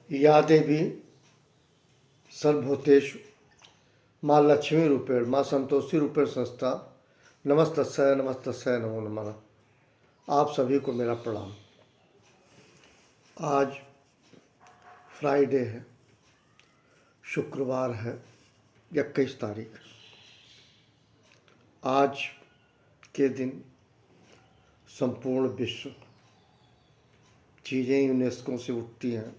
या देवी सर्वभूतेषु माँ लक्ष्मी रूपेण माँ संतोषी रूपेण संस्था नमस्तस्यै नमस्तस्यै नमो नमः। आप सभी को मेरा प्रणाम। आज फ्राइडे है, शुक्रवार है, 21 तारीख। आज के दिन संपूर्ण विश्व चीज़ें यूनेस्को से उठती हैं,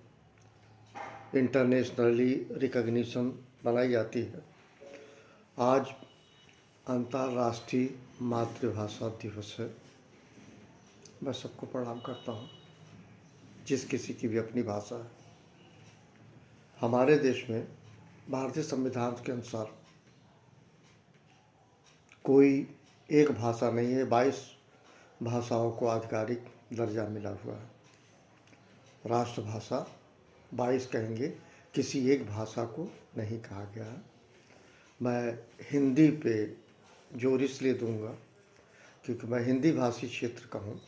इंटरनेशनली रिकॉग्निशन बनाई जाती है। आज अंतर्राष्ट्रीय मातृभाषा दिवस है। मैं सबको प्रणाम करता हूँ, जिस किसी की भी अपनी भाषा है। हमारे देश में भारतीय संविधान के अनुसार कोई एक भाषा नहीं है, 22 भाषाओं को आधिकारिक दर्जा मिला हुआ है। राष्ट्रभाषा 22 कहेंगे, किसी एक भाषा को नहीं कहा गया है। मैं हिंदी पे जोर इसलिए दूंगा क्योंकि मैं हिंदी भाषी क्षेत्र का हूँ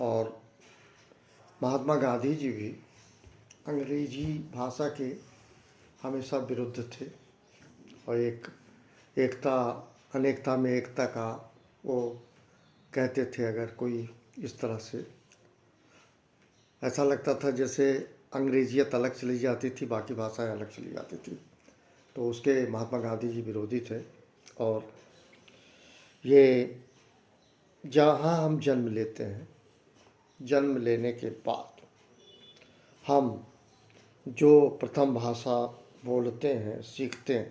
और महात्मा गांधी जी भी अंग्रेजी भाषा के हमेशा विरुद्ध थे और एकता अनेकता में एकता का वो कहते थे। अगर कोई इस तरह से ऐसा लगता था जैसे अंग्रेजियत अलग चली जाती थी, बाकी भाषाएं अलग चली जाती थी, तो उसके महात्मा गांधी जी विरोधी थे। और ये जहाँ हम जन्म लेते हैं, जन्म लेने के बाद हम जो प्रथम भाषा बोलते हैं, सीखते हैं,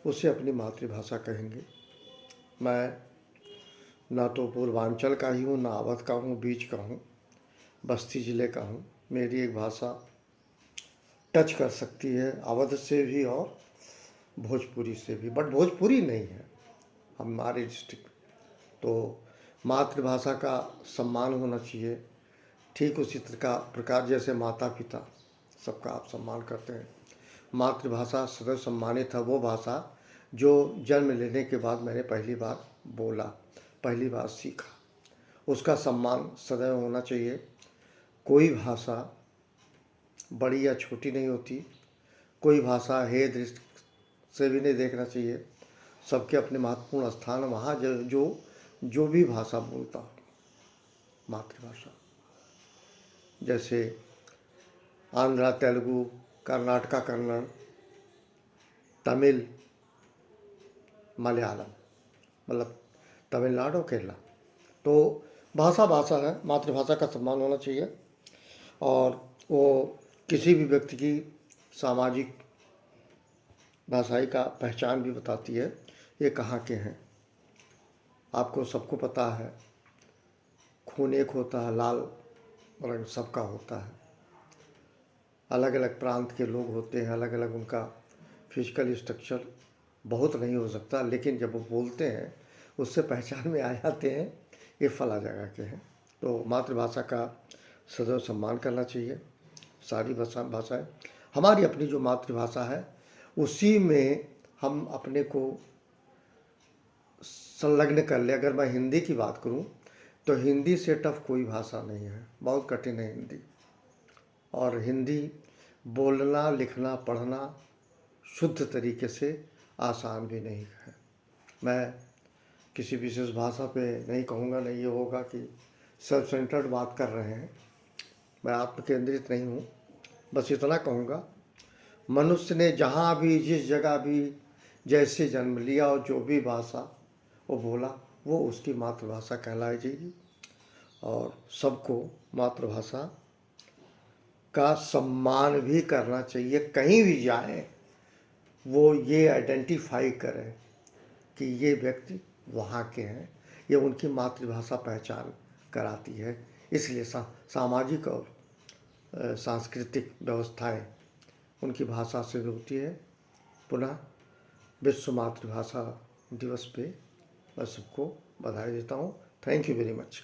उसे अपनी मातृभाषा कहेंगे। मैं ना तो पूर्वांचल का ही हूँ, ना अवध का हूँ, बीच का हूँ, बस्ती ज़िले का हूँ। मेरी एक भाषा टच कर सकती है अवध से भी और भोजपुरी से भी, बट भोजपुरी नहीं है हमारे डिस्ट्रिक्ट। तो मातृभाषा का सम्मान होना चाहिए। ठीक उसी प्रकार जैसे माता पिता सबका आप सम्मान करते हैं, मातृभाषा सदैव सम्मानित है। वो भाषा जो जन्म लेने के बाद मैंने पहली बार बोला, पहली बार सीखा, उसका सम्मान सदैव होना चाहिए। कोई भाषा बड़ी या छोटी नहीं होती, कोई भाषा हे दृष्टि से भी नहीं देखना चाहिए। सबके अपने महत्वपूर्ण स्थान वहाँ जो भी भाषा बोलता हो, मातृभाषा जैसे आंध्रा, तेलुगु, कर्नाटका कन्नड़, तमिल, मलयालम, मतलब तमिलनाडु, केरला। तो भाषा भाषा है, मातृभाषा का सम्मान होना चाहिए। और वो किसी भी व्यक्ति की सामाजिक भाषाई का पहचान भी बताती है, ये कहाँ के हैं। आपको सबको पता है, खून एक होता है, लाल रंग सबका होता है। अलग अलग प्रांत के लोग होते हैं, अलग अलग उनका फिजिकल स्ट्रक्चर बहुत नहीं हो सकता, लेकिन जब वो बोलते हैं उससे पहचान में आ जाते हैं ये फला जगह के हैं। तो मातृभाषा का सदैव सम्मान करना चाहिए। सारी भाषाएं हमारी अपनी जो मातृभाषा है उसी में हम अपने को संलग्न कर ले। अगर मैं हिंदी की बात करूं तो हिंदी से टफ कोई भाषा नहीं है, बहुत कठिन है हिंदी। और हिंदी बोलना, लिखना, पढ़ना शुद्ध तरीके से आसान भी नहीं है। मैं किसी विशेष भाषा पे नहीं कहूँगा, नहीं ये होगा कि सेल्फ सेंटर्ड बात कर रहे हैं। मैं आत्म केंद्रित नहीं हूँ, बस इतना कहूँगा, मनुष्य ने जहाँ भी, जिस जगह भी, जैसे जन्म लिया और जो भी भाषा वो बोला, वो उसकी मातृभाषा कहलाई जाएगी। और सबको मातृभाषा का सम्मान भी करना चाहिए। कहीं भी जाएं वो ये आइडेंटिफाई करें कि ये व्यक्ति वहाँ के हैं, ये उनकी मातृभाषा पहचान कराती है। इसलिए सामाजिक और सांस्कृतिक व्यवस्थाएं उनकी भाषा से होती है। पुनः विश्व मातृभाषा दिवस पे मैं सबको बधाई देता हूँ। Thank you very much.